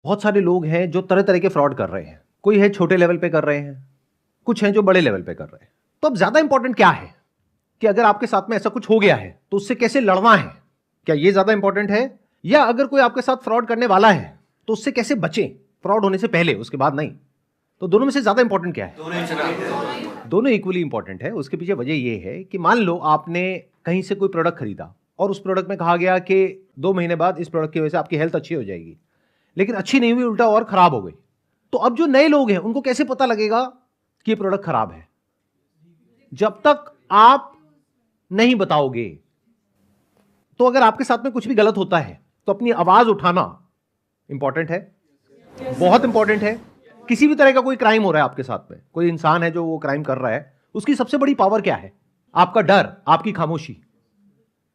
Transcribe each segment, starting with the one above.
बहुत सारे लोग हैं जो तरह तरह के फ्रॉड कर रहे हैं। कोई है छोटे लेवल पे कर रहे हैं, कुछ हैं जो बड़े लेवल पे कर रहे हैं। तो अब ज्यादा इंपॉर्टेंट क्या है कि अगर आपके साथ में ऐसा कुछ हो गया है तो उससे कैसे लड़ना है, क्या ये ज्यादा इंपॉर्टेंट है? या अगर कोई आपके साथ फ्रॉड करने वाला है तो उससे कैसे बचें, फ्रॉड होने से पहले, उसके बाद नहीं? तो दोनों में से ज्यादा इंपॉर्टेंट क्या है? दोनों इक्वली इंपॉर्टेंट है। उसके पीछे वजह यह है कि मान लो आपने कहीं से कोई प्रोडक्ट खरीदा और उस प्रोडक्ट में कहा गया कि 2 महीने बाद इस प्रोडक्ट की वजह से आपकी हेल्थ अच्छी हो जाएगी, लेकिन अच्छी नहीं हुई, उल्टा और खराब हो गई। तो अब जो नए लोग हैं उनको कैसे पता लगेगा कि ये प्रोडक्ट खराब है? जब तक आप नहीं बताओगे। तो अगर आपके साथ में कुछ भी गलत होता है तो अपनी आवाज उठाना इंपॉर्टेंट है, बहुत इंपॉर्टेंट है। किसी भी तरह का कोई क्राइम हो रहा है आपके साथ में, कोई इंसान है जो वो क्राइम कर रहा है, उसकी सबसे बड़ी पावर क्या है? आपका डर, आपकी खामोशी।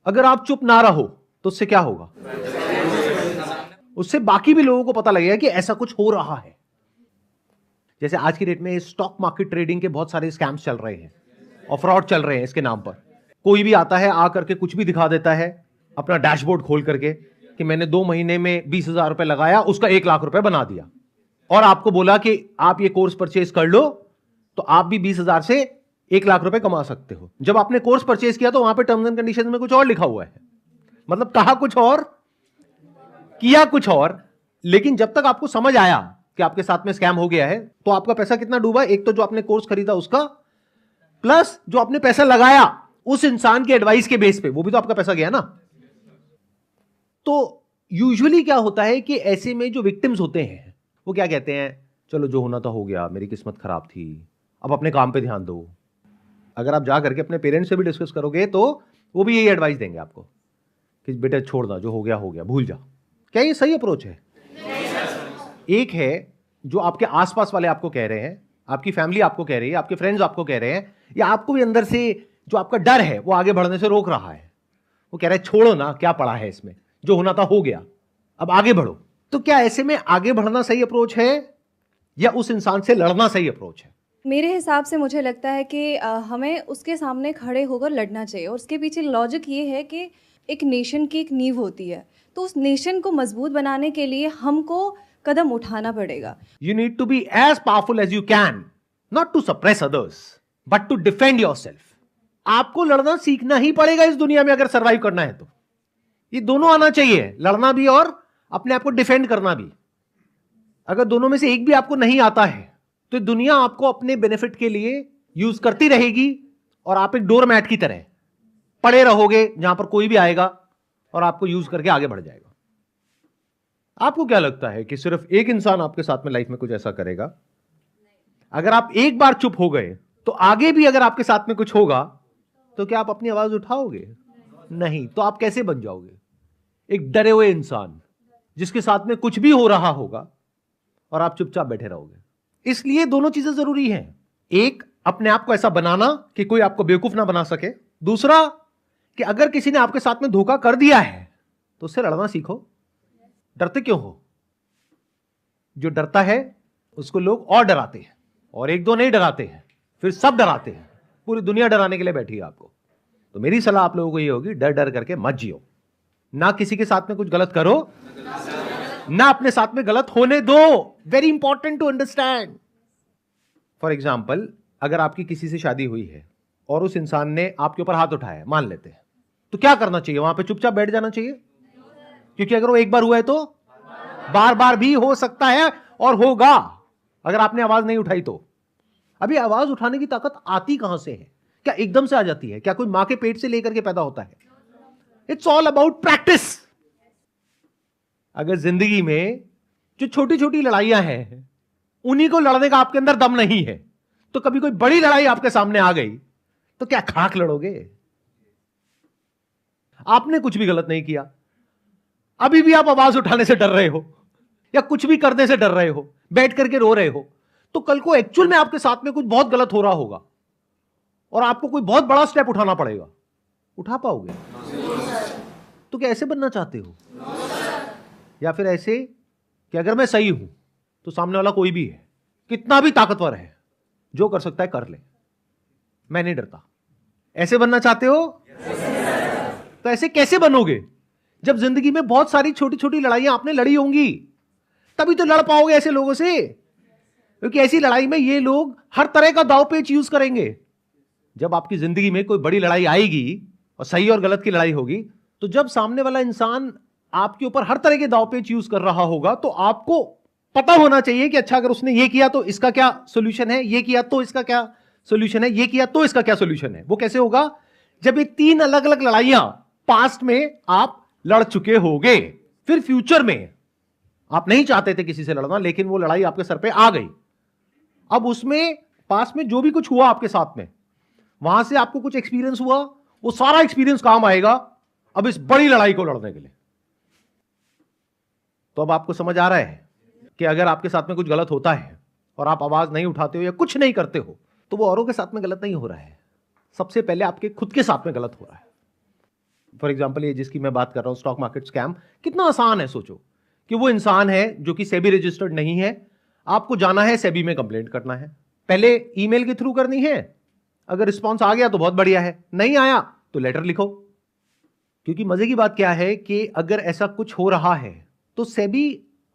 अगर आप चुप ना रहो तो उससे क्या होगा? उससे बाकी भी लोगों को पता लगेगा कि ऐसा कुछ हो रहा है। जैसे आज की डेट में स्टॉक मार्केट ट्रेडिंग के बहुत सारे स्कैम्स चल रहे हैं और फ्रॉड चल रहे हैं इसके नाम पर। कोई भी आता है, आ करके कुछ भी दिखा देता है अपना डैशबोर्ड खोल करके कि मैंने 2 महीने में 20,000 रुपए लगाया, उसका 1 लाख रुपए बना दिया, और आपको बोला कि आप ये कोर्स परचेज कर लो तो आप भी 20,000 से 1 लाख रुपए कमा सकते हो। जब आपने कोर्स परचेज किया तो वहां पे टर्म्स एंड कंडीशन में कुछ और लिखा हुआ है, मतलब कहा कुछ और, किया कुछ और। लेकिन जब तक आपको समझ आया कि आपके साथ में स्कैम हो गया है तो आपका पैसा कितना डूबा? एक तो जो आपने कोर्स खरीदा उसका, प्लस जो आपने पैसा लगाया उस इंसान के एडवाइस के बेस पे, वो भी तो आपका पैसा गया ना। तो यूजुअली क्या होता है कि ऐसे में जो विक्टिम्स होते हैं वो क्या कहते हैं, चलो जो होना था हो गया, मेरी किस्मत खराब थी, अब अपने काम पे ध्यान दो। अगर आप जा करके अपने पेरेंट्स से भी डिस्कस करोगे तो वो भी यही एडवाइस देंगे आपको कि बेटा छोड़ दो, जो हो गया, भूल जा। क्या ये सही अप्रोच है? एक है जो आपके आसपास वाले आपको कह रहे हैं, आपकी फैमिली आपको कह रही है, आपके फ्रेंड्स आपको कह रहे हैं, या आपको भी अंदर से जो आपका डर है वो आगे बढ़ने से रोक रहा है। वो कह रहा है छोड़ो ना, क्या पड़ा है इसमें, जो होना था हो गया, अब आगे बढ़ो। तो क्या ऐसे में आगे बढ़ना सही अप्रोच है या उस इंसान से लड़ना सही अप्रोच है? मेरे हिसाब से मुझे लगता है कि हमें उसके सामने खड़े होकर लड़ना चाहिए, और उसके पीछे लॉजिक ये है कि एक नेशन की एक नींव होती है, तो उस नेशन को मजबूत बनाने के लिए हमको कदम उठाना पड़ेगा। You need to be as powerful as you can, not to suppress others, but to defend yourself. आपको लड़ना सीखना ही पड़ेगा इस दुनिया में अगर सरवाइव करना है तो। ये दोनों आना चाहिए, लड़ना भी और अपने आप को डिफेंड करना भी। अगर दोनों में से एक भी आपको नहीं आता है तो दुनिया आपको अपने बेनिफिट के लिए यूज करती रहेगी और आप एक डोरमैट की तरह पड़े रहोगे जहां पर कोई भी आएगा और आपको यूज करके आगे बढ़ जाएगा। आपको क्या लगता है कि सिर्फ एक इंसान आपके साथ में लाइफ में कुछ ऐसा करेगा? अगर आप एक बार चुप हो गए तो आगे भी अगर आपके साथ में कुछ होगा तो क्या आप अपनी आवाज उठाओगे? नहीं। तो आप कैसे बन जाओगे? एक डरे हुए इंसान जिसके साथ में कुछ भी हो रहा होगा और आप चुपचाप बैठे रहोगे। इसलिए दोनों चीजें जरूरी हैं। एक, अपने आप को ऐसा बनाना कि कोई आपको बेवकूफ ना बना सके। दूसरा, कि अगर किसी ने आपके साथ में धोखा कर दिया है तो उससे लड़ना सीखो। डरते क्यों हो? जो डरता है उसको लोग और डराते हैं, और एक दो नहीं डराते हैं, फिर सब डराते हैं। पूरी दुनिया डराने के लिए बैठी है आपको। तो मेरी सलाह आप लोगों को ये होगी, डर डर करके मत जियो। ना किसी के साथ में कुछ गलत करो, ना अपने साथ में गलत होने दो। Very important to understand. For example, अगर आपकी किसी से शादी हुई है और उस इंसान ने आपके ऊपर हाथ उठाया, मान लेते हैं, तो क्या करना चाहिए? वहां पे चुपचाप बैठ जाना चाहिए? क्योंकि अगर वो एक बार हुआ है तो बार बार भी हो सकता है और होगा अगर आपने आवाज नहीं उठाई तो। अभी आवाज उठाने की ताकत आती कहां से है? क्या एकदम से आ जाती है? क्या कोई मां के पेट से लेकर के पैदा होता है? It's all about practice. अगर जिंदगी में जो छोटी छोटी लड़ाइयां हैं उन्हीं को लड़ने का आपके अंदर दम नहीं है, तो कभी कोई बड़ी लड़ाई आपके सामने आ गई तो क्या खाक लड़ोगे? आपने कुछ भी गलत नहीं किया, अभी भी आप आवाज उठाने से डर रहे हो या कुछ भी करने से डर रहे हो, बैठ करके रो रहे हो, तो कल को एक्चुअल में आपके साथ में कुछ बहुत गलत हो रहा होगा और आपको कोई बहुत बड़ा स्टेप उठाना पड़ेगा। उठा पाओगे? तो क्या ऐसे बनना चाहते हो, या फिर ऐसे कि अगर मैं सही हूं तो सामने वाला कोई भी है, कितना भी ताकतवर है, जो कर सकता है कर ले, मैं नहीं डरता? ऐसे बनना चाहते हो? तो ऐसे कैसे बनोगे जब जिंदगी में बहुत सारी छोटी छोटी लड़ाइयां आपने लड़ी होंगी? तभी तो लड़ पाओगे ऐसे लोगों से, क्योंकि ऐसी लड़ाई में ये लोग हर तरह का दाव पेच यूज करेंगे। जब आपकी जिंदगी में कोई बड़ी लड़ाई आएगी और सही और गलत की लड़ाई होगी, तो जब सामने वाला इंसान आपके ऊपर हर तरह के दाव पेच यूज कर रहा होगा, तो आपको पता होना चाहिए कि अच्छा अगर उसने ये किया तो इसका क्या सोल्यूशन है, ये किया तो इसका क्या सोल्यूशन है, ये किया तो इसका क्या सोल्यूशन है। वो कैसे होगा? जब ये 3 अलग अलग लड़ाइयां पास्ट में आप लड़ चुके होगे, फिर फ्यूचर में आप नहीं चाहते थे किसी से लड़ना, लेकिन वो लड़ाई आपके सर पे आ गई। अब उसमें पास्ट में जो भी कुछ हुआ आपके साथ में, वहां से आपको कुछ एक्सपीरियंस हुआ, वो सारा एक्सपीरियंस काम आएगा अब इस बड़ी लड़ाई को लड़ने के लिए। तो अब आपको समझ आ रहा है कि अगर आपके साथ में कुछ गलत होता है और आप आवाज नहीं उठाते हो या कुछ नहीं करते हो, तो वो औरों के साथ में गलत नहीं हो रहा है, सबसे पहले आपके खुद के साथ में गलत हो रहा है। फॉर एग्जाम्पल, ये जिसकी मैं बात कर रहा हूं, स्टॉक मार्केट स्कैम, कितना आसान है। सोचो कि वो इंसान है जो कि सेबी रजिस्टर्ड नहीं है, आपको जाना है सेबी में कंप्लेंट करना है। पहले ईमेल के थ्रू करनी है, अगर रिस्पॉन्स आ गया तो बहुत बढ़िया है, नहीं आया तो लेटर लिखो। क्योंकि मजे की बात क्या है कि अगर ऐसा कुछ हो रहा है तो सेबी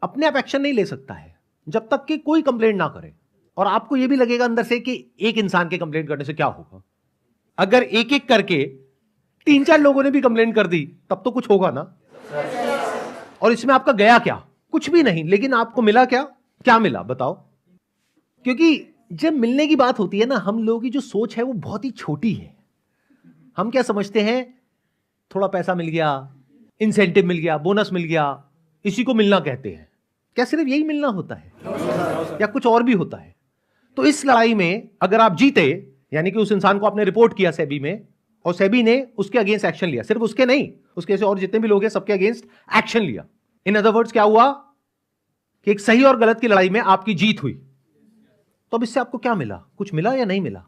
अपने आप एक्शन नहीं ले सकता है जब तक कि कोई कंप्लेंट ना करे। और आपको यह भी लगेगा अंदर से कि एक इंसान के कंप्लेंट करने से क्या होगा, अगर एक एक करके 3-4 लोगों ने भी कंप्लेंट कर दी तब तो कुछ होगा ना। और इसमें आपका गया क्या? कुछ भी नहीं। लेकिन आपको मिला क्या? क्या मिला बताओ? क्योंकि जब मिलने की बात होती है ना, हम लोगों की जो सोच है वो बहुत ही छोटी है। हम क्या समझते हैं, थोड़ा पैसा मिल गया, इंसेंटिव मिल गया, बोनस मिल गया, इसी को मिलना कहते हैं। क्या सिर्फ यही मिलना होता है या कुछ और भी होता है? तो इस लड़ाई में अगर आप जीते, यानी कि उस इंसान को आपने रिपोर्ट किया सेबी में और सेबी ने उसके अगेंस्ट एक्शन लिया, सिर्फ उसके नहीं, उसके से और जितने भी लोग हैं सबके अगेंस्ट एक्शन लिया। इन अदर वर्ड्स क्या हुआ कि एक सही और गलत की लड़ाई में आपकी जीत हुई। तो अब इससे आपको क्या मिला? कुछ मिला या नहीं मिला?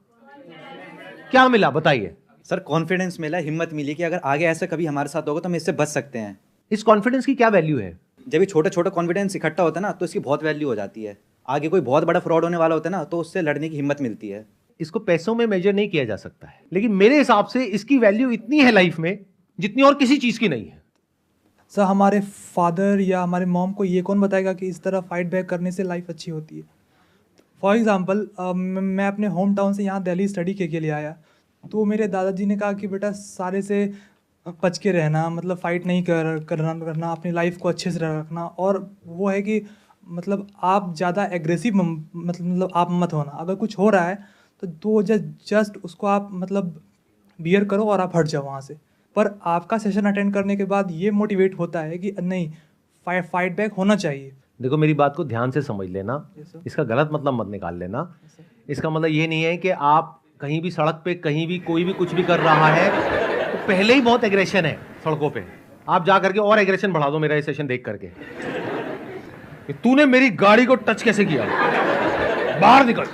क्या मिला बताइए? सर कॉन्फिडेंस मिला, हिम्मत मिली कि अगर आगे ऐसा कभी हमारे साथ होगा तो हम इससे बच सकते हैं। इस कॉन्फिडेंस की क्या वैल्यू है? जब ये छोटा छोटा कॉन्फिडेंस इकट्ठा होता है ना, तो इसकी बहुत वैल्यू हो जाती है। आगे कोई बहुत बड़ा फ्रॉड होने वाला होता है ना, तो उससे लड़ने की हिम्मत मिलती है। इसको पैसों में मेजर नहीं किया जा सकता है, लेकिन मेरे हिसाब से इसकी वैल्यू इतनी है लाइफ में जितनी और किसी चीज की नहीं है। सर हमारे फादर या हमारे मॉम को ये कौन बताएगा कि इस तरह फाइट बैक करने से लाइफ अच्छी होती है। फॉर एग्जांपल मैं अपने होम टाउन से यहाँ दिल्ली स्टडी के लिए आया, तो मेरे दादाजी ने कहा कि बेटा सारे से बच के रहना, मतलब फ़ाइट नहीं करना, अपनी लाइफ को अच्छे से रखना। और वो है कि मतलब आप ज़्यादा एग्रेसिव मतलब आप मत होना। अगर कुछ हो रहा है तो जस्ट उसको आप मतलब बियर करो और आप हट जाओ वहाँ से। पर आपका सेशन अटेंड करने के बाद ये मोटिवेट होता है कि नहीं, फाइट बैक होना चाहिए। देखो मेरी बात को ध्यान से समझ लेना, इसका गलत मतलब मत निकाल लेना। इसका मतलब ये नहीं है कि आप कहीं भी सड़क पे कहीं भी कोई भी कुछ भी कर रहा है तो पहले ही बहुत एग्रेशन है सड़कों पे, आप जा करके और एग्रेशन बढ़ा दो मेरा ये सेशन देख करके कि तूने मेरी गाड़ी को टच कैसे किया, बाहर निकल।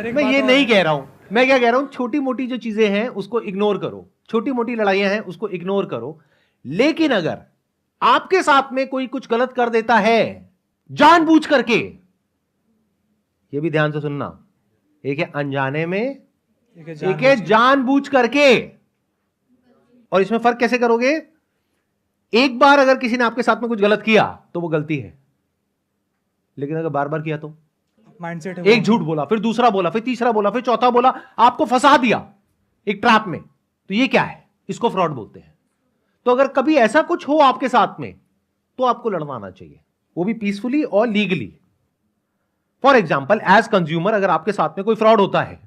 मैं ये नहीं कह रहा हूं, मैं क्या कह रहा हूं, छोटी मोटी जो चीजें हैं उसको इग्नोर करो, छोटी मोटी लड़ाइयां हैं उसको इग्नोर करो। लेकिन अगर आपके साथ में कोई कुछ गलत कर देता है जानबूझ करके, ये भी ध्यान से सुनना, एक है अनजाने में, एक है जानबूझ करके। और इसमें फर्क कैसे करोगे? एक बार अगर किसी ने आपके साथ में कुछ गलत किया तो वो गलती है, लेकिन अगर बार बार किया तो माइंडसेट है। एक झूठ बोला, फिर दूसरा बोला, फिर तीसरा बोला, फिर चौथा बोला, आपको फंसा दिया एक ट्रैप में, तो ये क्या है? इसको फ्रॉड बोलते हैं। तो अगर कभी ऐसा कुछ हो आपके साथ में तो आपको लड़ना आना चाहिए, वो भी पीसफुली और legally. For example, as consumer अगर आपके साथ में कोई फ्रॉड होता है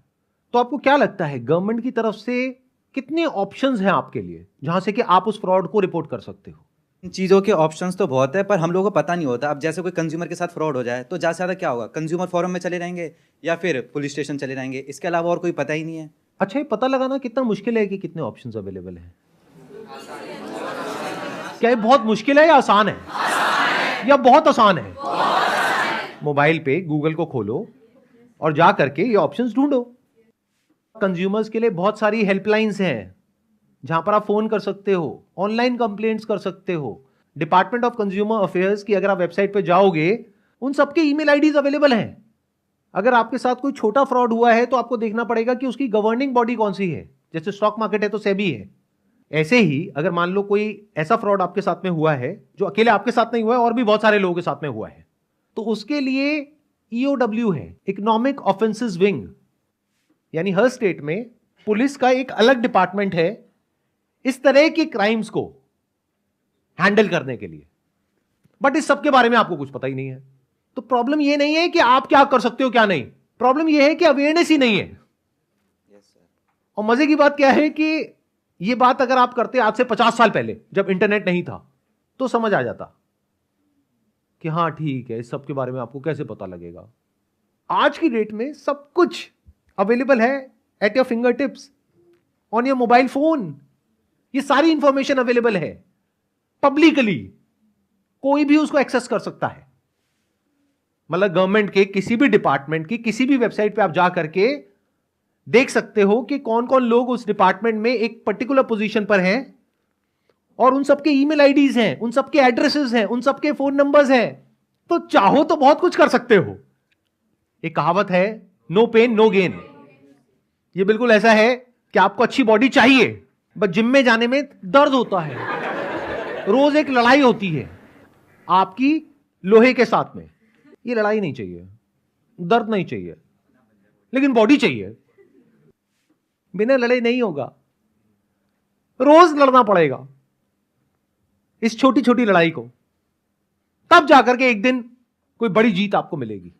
तो आपको क्या लगता है गवर्नमेंट की तरफ से कितने ऑप्शंस हैं आपके लिए जहां से कि आप उस फ्रॉड को रिपोर्ट कर सकते हो? इन चीज़ों के ऑप्शंस तो बहुत है, पर हम लोगों को पता नहीं होता। अब जैसे कोई कंज्यूमर के साथ फ्रॉड हो जाए तो ज़्यादा से ज़्यादा क्या होगा, कंज्यूमर फोरम में चले जाएंगे या फिर पुलिस स्टेशन चले जाएंगे, इसके अलावा और कोई पता ही नहीं है। अच्छा, ये पता लगाना कितना मुश्किल है कि कितने ऑप्शंस अवेलेबल हैं? क्या ये बहुत मुश्किल है या आसान है? या बहुत आसान है? मोबाइल पे गूगल को खोलो और जा करके ये ऑप्शंस ढूंढो। कंज्यूमर्स के लिए बहुत सारी हेल्पलाइंस हैं जहां पर आप फोन कर सकते हो, ऑनलाइन कंप्लेंट्स कर सकते हो। डिपार्टमेंट ऑफ कंज्यूमर अफेयर्स की अगर आप वेबसाइट पे जाओगे, उन सबके ईमेल आईडीज अवेलेबल हैं। अगर आपके साथ कोई छोटा फ्रॉड हुआ है तो आपको देखना पड़ेगा कि उसकी गवर्निंग बॉडी कौन सी है। जैसे स्टॉक मार्केट है तो सेबी है। ऐसे ही अगर मान लो कोई ऐसा फ्रॉड आपके साथ में हुआ है जो अकेले आपके साथ नहीं हुआ है और भी बहुत सारे लोगों के साथ में हुआ है, तो उसके लिए EOW है, इकोनॉमिक ऑफेंसेस विंग, यानी हर स्टेट में पुलिस का एक अलग डिपार्टमेंट है इस तरह के क्राइम्स को हैंडल करने के लिए। बट इस सब के बारे में आपको कुछ पता ही नहीं है। तो प्रॉब्लम यह नहीं है कि आप क्या कर सकते हो क्या नहीं, प्रॉब्लम यह है कि अवेयरनेस ही नहीं है। और मजे की बात क्या है कि यह बात अगर आप करते आज से 50 साल पहले जब इंटरनेट नहीं था तो समझ आ जाता कि हां ठीक है, इस सब के बारे में आपको कैसे पता लगेगा। आज की डेट में सब कुछ अवेलेबल है at your finger tips on your mobile phone. ये सारी इंफॉर्मेशन अवेलेबल है पब्लिकली, कोई भी उसको एक्सेस कर सकता है। मतलब गवर्नमेंट के किसी भी डिपार्टमेंट की किसी भी वेबसाइट पे आप जा करके देख सकते हो कि कौन कौन लोग उस डिपार्टमेंट में एक पर्टिकुलर पोजीशन पर हैं, और उन सबके ईमेल आईडीज हैं, उन सबके एड्रेसेस हैं, उन सबके फोन नंबर्स हैं। तो चाहो तो बहुत कुछ कर सकते हो। एक कहावत है, नो पेन नो गेन। ये बिल्कुल ऐसा है कि आपको अच्छी बॉडी चाहिए, बस जिम में जाने में दर्द होता है, रोज एक लड़ाई होती है आपकी लोहे के साथ में। ये लड़ाई नहीं चाहिए, दर्द नहीं चाहिए, लेकिन बॉडी चाहिए। बिना लड़ाई नहीं होगा, रोज लड़ना पड़ेगा इस छोटी छोटी लड़ाई को, तब जाकर के एक दिन कोई बड़ी जीत आपको मिलेगी।